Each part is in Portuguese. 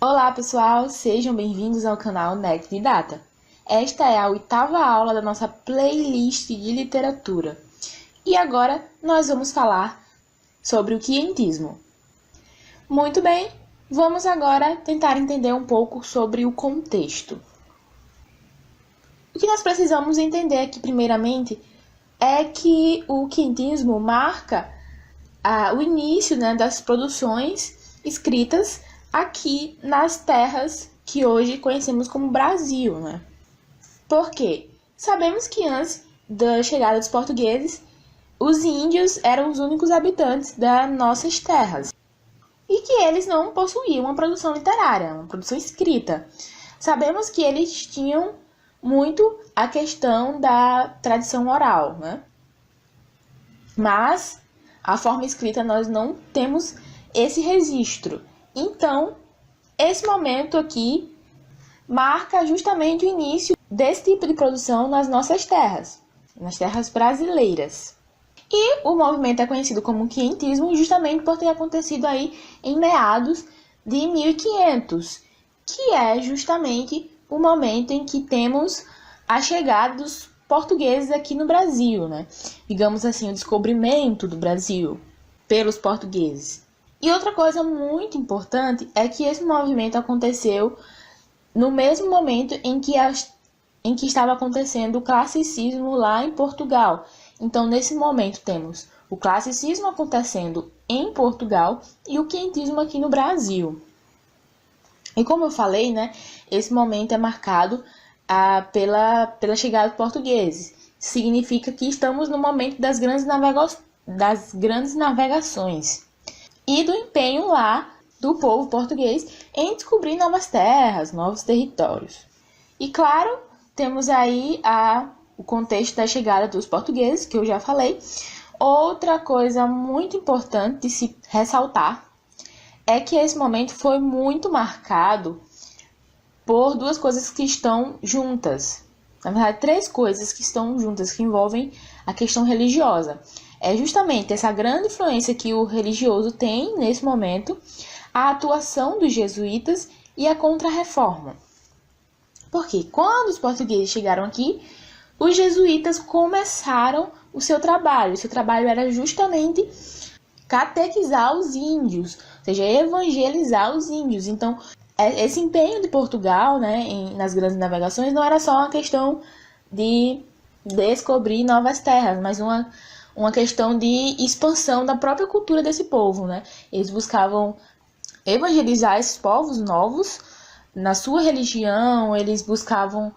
Olá pessoal, sejam bem-vindos ao canal NEC Didata. Esta é a 8ª aula da nossa playlist de literatura. E agora nós vamos falar sobre o quientismo. Muito bem, vamos agora tentar entender um pouco sobre o contexto. O que nós precisamos entender aqui primeiramente é que o quientismo marca o início das produções escritas aqui nas terras que hoje conhecemos como Brasil, né? Por quê? Sabemos que antes da chegada dos portugueses, os índios eram os únicos habitantes das nossas terras e que eles não possuíam uma produção literária, uma produção escrita. Sabemos que eles tinham muito a questão da tradição oral, né? Mas a forma escrita nós não temos esse registro. Então, esse momento aqui marca justamente o início desse tipo de produção nas nossas terras, nas terras brasileiras. E o movimento é conhecido como quientismo justamente por ter acontecido aí em meados de 1500, que é justamente o momento em que temos a chegada dos portugueses aqui no Brasil, né? Digamos assim, o descobrimento do Brasil pelos portugueses. E outra coisa muito importante é que esse movimento aconteceu no mesmo momento em que estava acontecendo o classicismo lá em Portugal. Então, nesse momento, temos o classicismo acontecendo em Portugal e o quientismo aqui no Brasil. E como eu falei, né, esse momento é marcado pela chegada dos portugueses. Significa que estamos no momento das grandes navegações e do empenho lá do povo português em descobrir novas terras, novos territórios. E claro, temos aí o contexto da chegada dos portugueses, que eu já falei. Outra coisa muito importante de se ressaltar é que esse momento foi muito marcado por duas coisas que estão juntas. Na verdade, três coisas que estão juntas, que envolvem a questão religiosa. É justamente essa grande influência que o religioso tem nesse momento, a atuação dos jesuítas e a Contra-Reforma. Porque quando os portugueses chegaram aqui, os jesuítas começaram o seu trabalho. O seu trabalho era justamente catequizar os índios, ou seja, evangelizar os índios. Então, esse empenho de Portugal, né, nas grandes navegações não era só uma questão de descobrir novas terras, mas uma questão de expansão da própria cultura desse povo, né? Eles buscavam evangelizar esses povos novos na sua religião, eles buscavam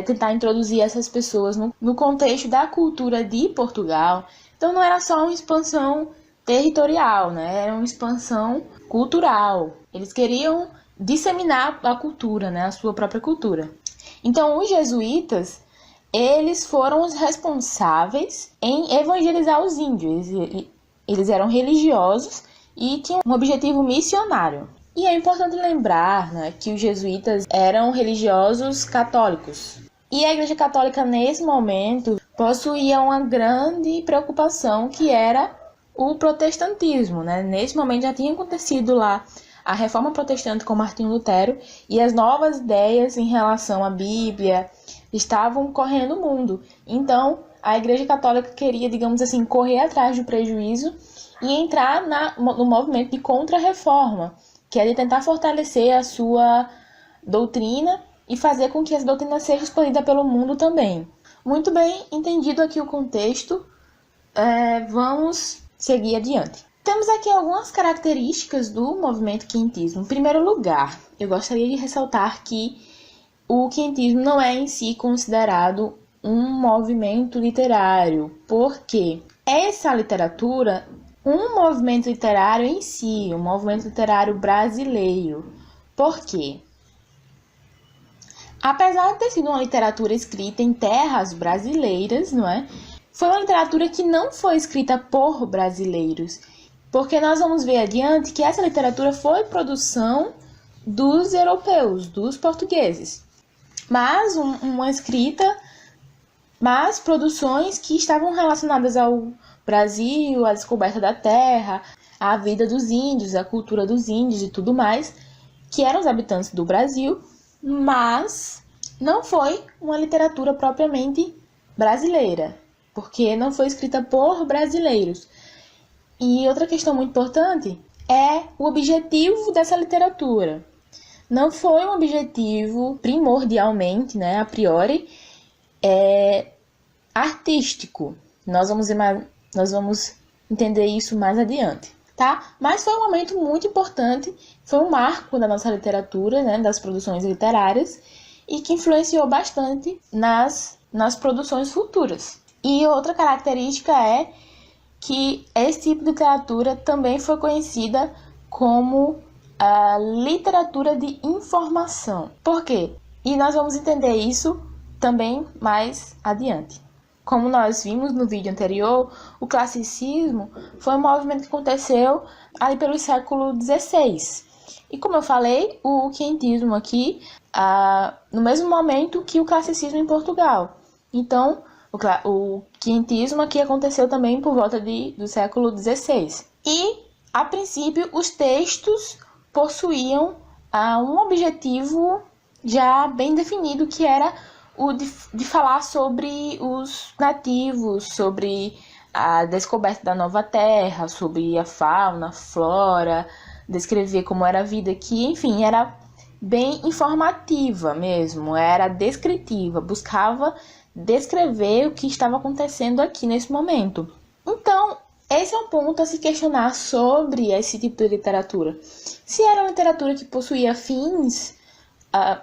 tentar introduzir essas pessoas no contexto da cultura de Portugal. Então não era só uma expansão territorial, né? Era uma expansão cultural. Eles queriam disseminar a cultura, né? A sua própria cultura. Então os jesuítas, eles foram os responsáveis em evangelizar os índios. Eles eram religiosos e tinham um objetivo missionário. E é importante lembrar, né, que os jesuítas eram religiosos católicos. E a Igreja Católica, nesse momento, possuía uma grande preocupação, que era o protestantismo, né? Nesse momento já tinha acontecido lá a Reforma Protestante com Martinho Lutero, e as novas ideias em relação à Bíblia estavam correndo o mundo. Então, a Igreja Católica queria, digamos assim, correr atrás do prejuízo e entrar no movimento de Contra-Reforma, que é de tentar fortalecer a sua doutrina e fazer com que essa doutrina seja expandida pelo mundo também. Muito bem, entendido aqui o contexto, vamos seguir adiante. Temos aqui algumas características do movimento quientismo. Em primeiro lugar, eu gostaria de ressaltar que o quientismo não é em si considerado um movimento literário, porque essa literatura, um movimento literário em si, um movimento literário brasileiro. Por quê? Apesar de ter sido uma literatura escrita em terras brasileiras, não é? Foi uma literatura que não foi escrita por brasileiros, porque nós vamos ver adiante que essa literatura foi produção dos europeus, dos portugueses. Mas mas produções que estavam relacionadas ao Brasil, à descoberta da terra, à vida dos índios, à cultura dos índios e tudo mais, que eram os habitantes do Brasil, mas não foi uma literatura propriamente brasileira, porque não foi escrita por brasileiros. E outra questão muito importante é o objetivo dessa literatura. Não foi um objetivo primordialmente, né, a priori, artístico. Nós vamos entender isso mais adiante, tá? Mas foi um momento muito importante, foi um marco da nossa literatura, né, das produções literárias, e que influenciou bastante nas produções futuras. E outra característica é que esse tipo de literatura também foi conhecida como a literatura de informação. Por quê? E nós vamos entender isso também mais adiante. Como nós vimos no vídeo anterior, o classicismo foi um movimento que aconteceu ali pelo século XVI. E como eu falei, o quinhentismo aqui, no mesmo momento que o classicismo em Portugal. Então, o quinhentismo aqui aconteceu também por volta do século XVI. E, a princípio, os textos possuíam um objetivo já bem definido, que era o de falar sobre os nativos, sobre a descoberta da nova terra, sobre a fauna, a flora, descrever como era a vida aqui, enfim, era bem informativa mesmo, era descritiva, buscava descrever o que estava acontecendo aqui nesse momento. Então, esse é um ponto a se questionar sobre esse tipo de literatura. Se era uma literatura que possuía fins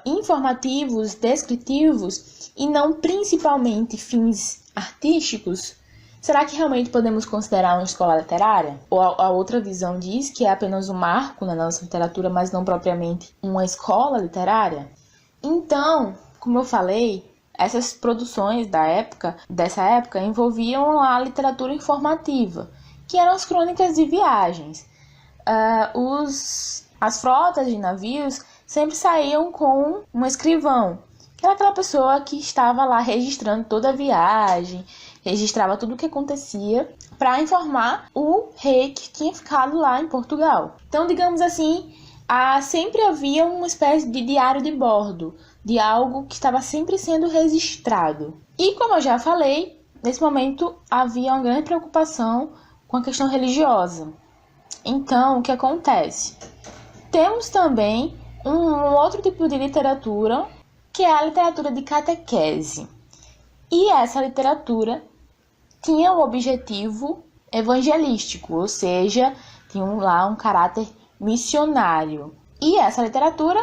informativos, descritivos, e não principalmente fins artísticos, será que realmente podemos considerar uma escola literária? Ou a outra visão diz que é apenas um marco na nossa literatura, mas não propriamente uma escola literária? Então, como eu falei, essas produções dessa época envolviam a literatura informativa, que eram as crônicas de viagens. As frotas de navios sempre saíam com um escrivão, que era aquela pessoa que estava lá registrando toda a viagem, registrava tudo o que acontecia para informar o rei que tinha ficado lá em Portugal. Então, digamos assim, sempre havia uma espécie de diário de bordo, de algo que estava sempre sendo registrado. E como eu já falei, nesse momento havia uma grande preocupação com a questão religiosa. Então, o que acontece? Temos também um outro tipo de literatura, que é a literatura de catequese. E essa literatura tinha um objetivo evangelístico, ou seja, tinha lá um caráter missionário. E essa literatura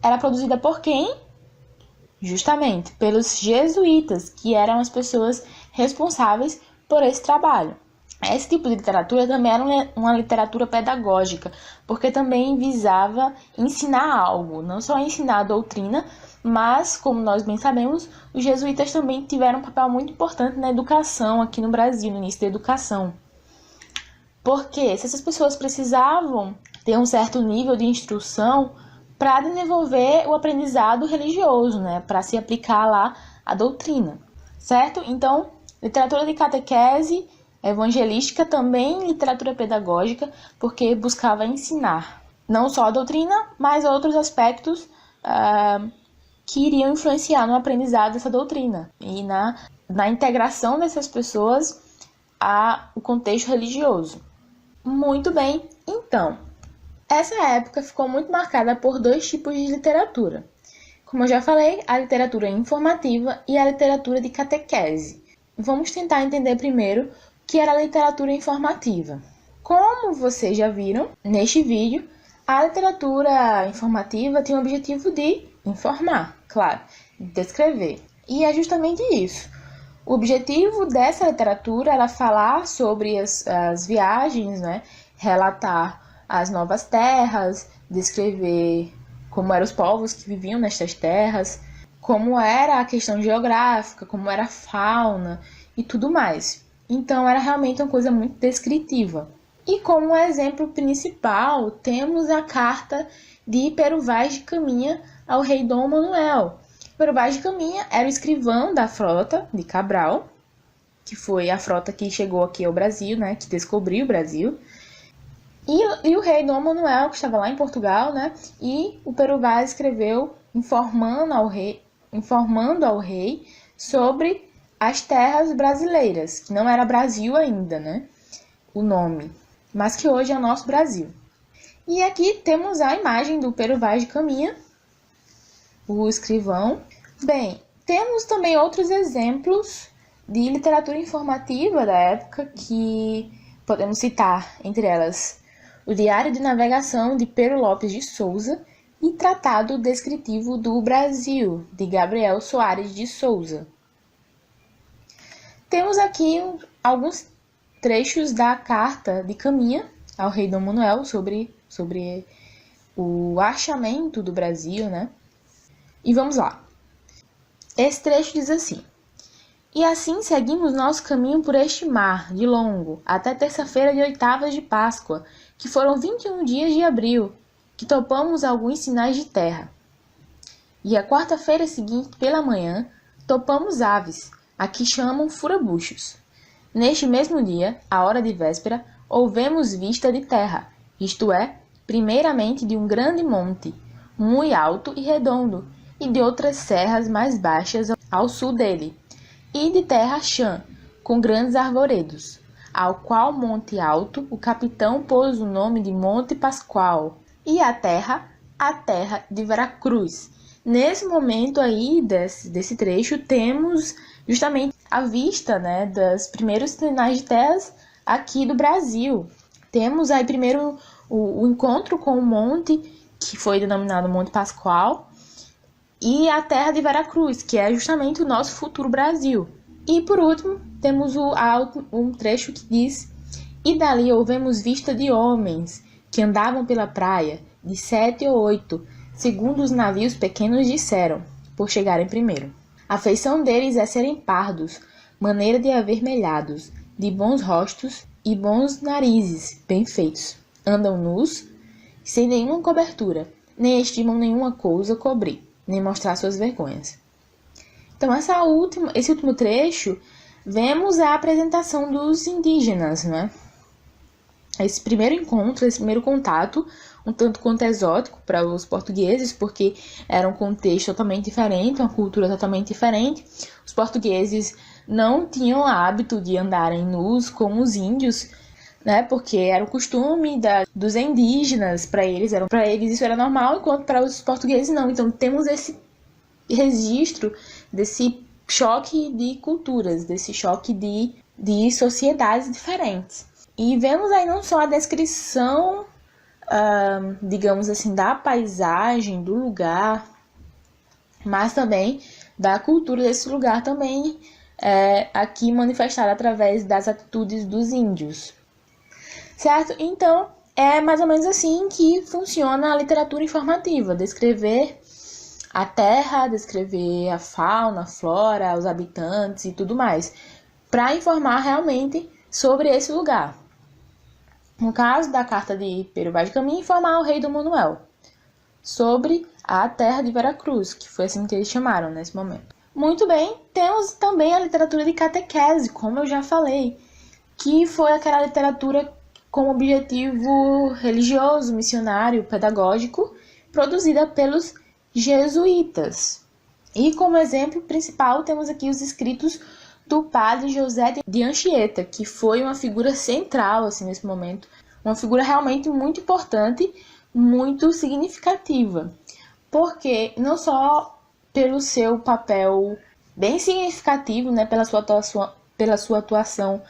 era produzida por quem? Justamente pelos jesuítas, que eram as pessoas responsáveis por esse trabalho. Esse tipo de literatura também era uma literatura pedagógica, porque também visava ensinar algo, não só ensinar a doutrina, mas, como nós bem sabemos, os jesuítas também tiveram um papel muito importante na educação aqui no Brasil, no início da educação. Porque se essas pessoas precisavam ter um certo nível de instrução para desenvolver o aprendizado religioso, né, para se aplicar lá a doutrina, certo? Então, literatura de catequese evangelística, também literatura pedagógica, porque buscava ensinar não só a doutrina, mas outros aspectos que iriam influenciar no aprendizado dessa doutrina e na integração dessas pessoas ao contexto religioso. Muito bem, então, essa época ficou muito marcada por dois tipos de literatura. Como eu já falei, a literatura informativa e a literatura de catequese. Vamos tentar entender primeiro que era a literatura informativa. Como vocês já viram neste vídeo, a literatura informativa tem o objetivo de informar, claro, de descrever. E é justamente isso. O objetivo dessa literatura era falar sobre as viagens, né? Relatar as novas terras, descrever como eram os povos que viviam nestas terras, como era a questão geográfica, como era a fauna e tudo mais. Então, era realmente uma coisa muito descritiva. E como exemplo principal, temos a carta de Pero Vaz de Caminha ao rei Dom Manuel. Pero Vaz de Caminha era o escrivão da frota de Cabral, que foi a frota que chegou aqui ao Brasil, né, que descobriu o Brasil. E o rei Dom Manuel, que estava lá em Portugal, né? E o Pero Vaz escreveu informando ao rei sobre as terras brasileiras, que não era Brasil ainda, né? O nome, mas que hoje é o nosso Brasil. E aqui temos a imagem do Pero Vaz de Caminha, o escrivão. Bem, temos também outros exemplos de literatura informativa da época que podemos citar, entre elas, o Diário de Navegação de Pero Lopes de Souza e Tratado Descritivo do Brasil, de Gabriel Soares de Souza. Temos aqui alguns trechos da carta de Caminha ao rei Dom Manuel sobre o achamento do Brasil, né? E vamos lá. Esse trecho diz assim: E assim seguimos nosso caminho por este mar, de longo, até terça-feira de oitavas de Páscoa, que foram 21 dias de abril, que topamos alguns sinais de terra. E a quarta-feira seguinte, pela manhã, topamos aves, a que chamam furabuchos. Neste mesmo dia, à hora de véspera, houvemos vista de terra, isto é, primeiramente de um grande monte, muito alto e redondo, e de outras serras mais baixas ao sul dele, e de terra chã, com grandes arvoredos, ao qual monte alto o capitão pôs o nome de Monte Pascoal, e a terra de Veracruz. Nesse momento aí, desse trecho, temos justamente a vista, né, dos primeiros sinais de terras aqui do Brasil. Temos aí primeiro o encontro com o monte, que foi denominado Monte Pascoal, e a terra de Veracruz, que é justamente o nosso futuro Brasil. E por último, temos um trecho que diz: E dali houvemos vista de homens que andavam pela praia, de 7 ou 8, segundo os navios pequenos disseram, por chegarem primeiro. A feição deles é serem pardos, maneira de avermelhados, de bons rostos e bons narizes, bem feitos. Andam nus, sem nenhuma cobertura, nem estimam nenhuma coisa cobrir, nem mostrar suas vergonhas. Então, esse último trecho, vemos a apresentação dos indígenas, né? Esse primeiro encontro, esse primeiro contato, um tanto quanto exótico para os portugueses, porque era um contexto totalmente diferente, uma cultura totalmente diferente. Os portugueses não tinham hábito de andarem nus como os índios, né? Porque era o costume dos indígenas, para eles isso era normal, enquanto para os portugueses não. Então temos esse registro desse choque de culturas, desse choque de sociedades diferentes. E vemos aí não só a descrição, digamos assim, da paisagem, do lugar, mas também da cultura desse lugar também, aqui manifestada através das atitudes dos índios. Certo? Então, é mais ou menos assim que funciona a literatura informativa: descrever a terra, descrever a fauna, a flora, os habitantes e tudo mais, para informar realmente sobre esse lugar. No caso da carta de Pero Vaz de Caminha, informar o rei Dom Manuel sobre a terra de Veracruz, que foi assim que eles chamaram nesse momento. Muito bem, temos também a literatura de catequese, como eu já falei, que foi aquela literatura com objetivo religioso, missionário, pedagógico, produzida pelos jesuítas. E como exemplo principal temos aqui os escritos do padre José de Anchieta, que foi uma figura central assim, nesse momento, uma figura realmente muito importante, muito significativa, porque não só pelo seu papel bem significativo, né, pela sua atuação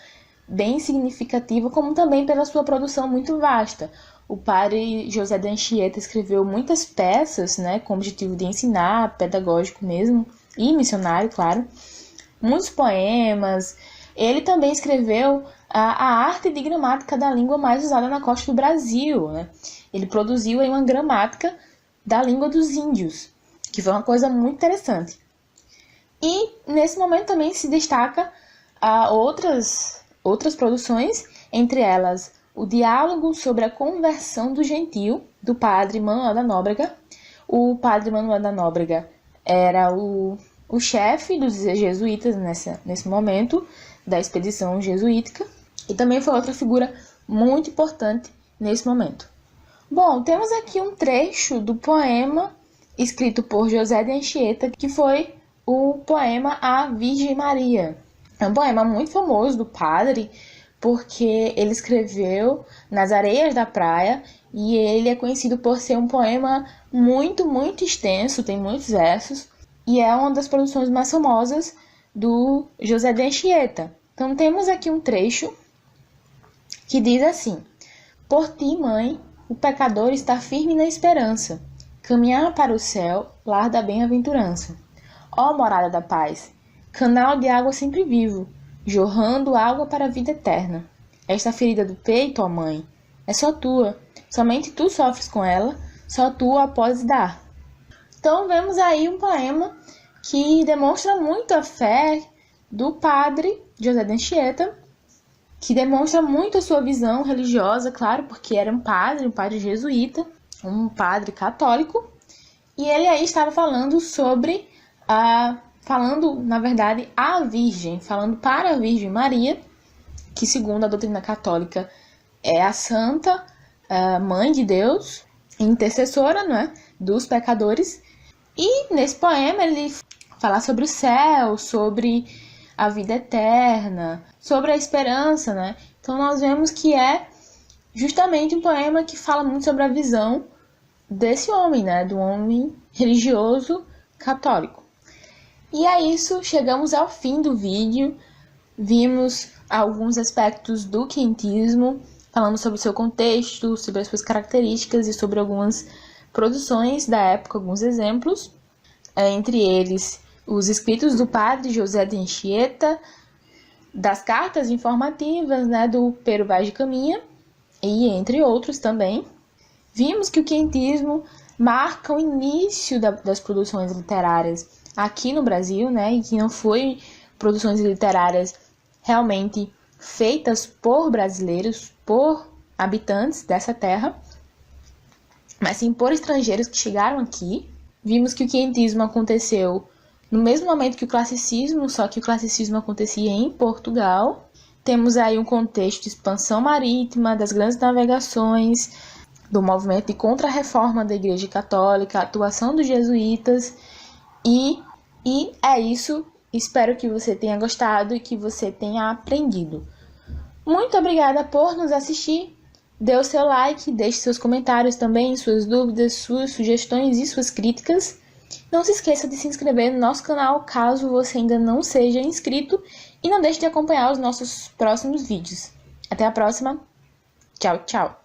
bem significativa, como também pela sua produção muito vasta. O padre José de Anchieta escreveu muitas peças, né, com o objetivo de ensinar, pedagógico mesmo, e missionário, claro. Muitos poemas. Ele também escreveu a arte de gramática da língua mais usada na costa do Brasil, né? Ele produziu aí uma gramática da língua dos índios, que foi uma coisa muito interessante. E nesse momento também se destaca outras produções, entre elas o Diálogo sobre a Conversão do Gentio, do padre Manuel da Nóbrega. O padre Manuel da Nóbrega era o chefe dos jesuítas nesse momento, da expedição jesuítica, e também foi outra figura muito importante nesse momento. Bom, temos aqui um trecho do poema escrito por José de Anchieta, que foi o poema A Virgem Maria. É um poema muito famoso do padre, porque ele escreveu nas areias da praia e ele é conhecido por ser um poema muito, muito extenso, tem muitos versos, e é uma das produções mais famosas do José de Anchieta. Então temos aqui um trecho que diz assim: Por ti, mãe, o pecador está firme na esperança, caminhar para o céu, lar da bem-aventurança. Ó morada da paz, canal de água sempre vivo, jorrando água para a vida eterna. Esta ferida do peito, ó mãe, é só tua, somente tu sofres com ela, só tu a podes dar. Então vemos aí um poema que demonstra muito a fé do padre José de Anchieta, que demonstra muito a sua visão religiosa, claro, porque era um padre jesuíta, um padre católico, e ele aí estava falando sobre na verdade, a Virgem, falando para a Virgem Maria, que segundo a doutrina católica é a santa mãe de Deus, intercessora, não é, dos pecadores. E nesse poema ele fala sobre o céu, sobre a vida eterna, sobre a esperança, né? Então nós vemos que é justamente um poema que fala muito sobre a visão desse homem, né? Do homem religioso católico. E é isso, chegamos ao fim do vídeo. Vimos alguns aspectos do quentismo, falamos sobre o seu contexto, sobre as suas características e sobre algumas produções da época, alguns exemplos. Entre eles, os escritos do padre José de Anchieta, das cartas informativas, né, do Pero Vaz de Caminha, e entre outros também. Vimos que o quentismo marca o início das produções literárias aqui no Brasil, né, e que não foi produções literárias realmente feitas por brasileiros, por habitantes dessa terra, mas sim por estrangeiros que chegaram aqui. Vimos que o quentismo aconteceu no mesmo momento que o classicismo, só que o classicismo acontecia em Portugal. Temos aí um contexto de expansão marítima, das grandes navegações, do movimento de contra-reforma da Igreja Católica, a atuação dos jesuítas. E é isso. Espero que você tenha gostado e que você tenha aprendido. Muito obrigada por nos assistir. Dê o seu like, deixe seus comentários também, suas dúvidas, suas sugestões e suas críticas. Não se esqueça de se inscrever no nosso canal caso você ainda não seja inscrito e não deixe de acompanhar os nossos próximos vídeos. Até a próxima. Tchau, tchau.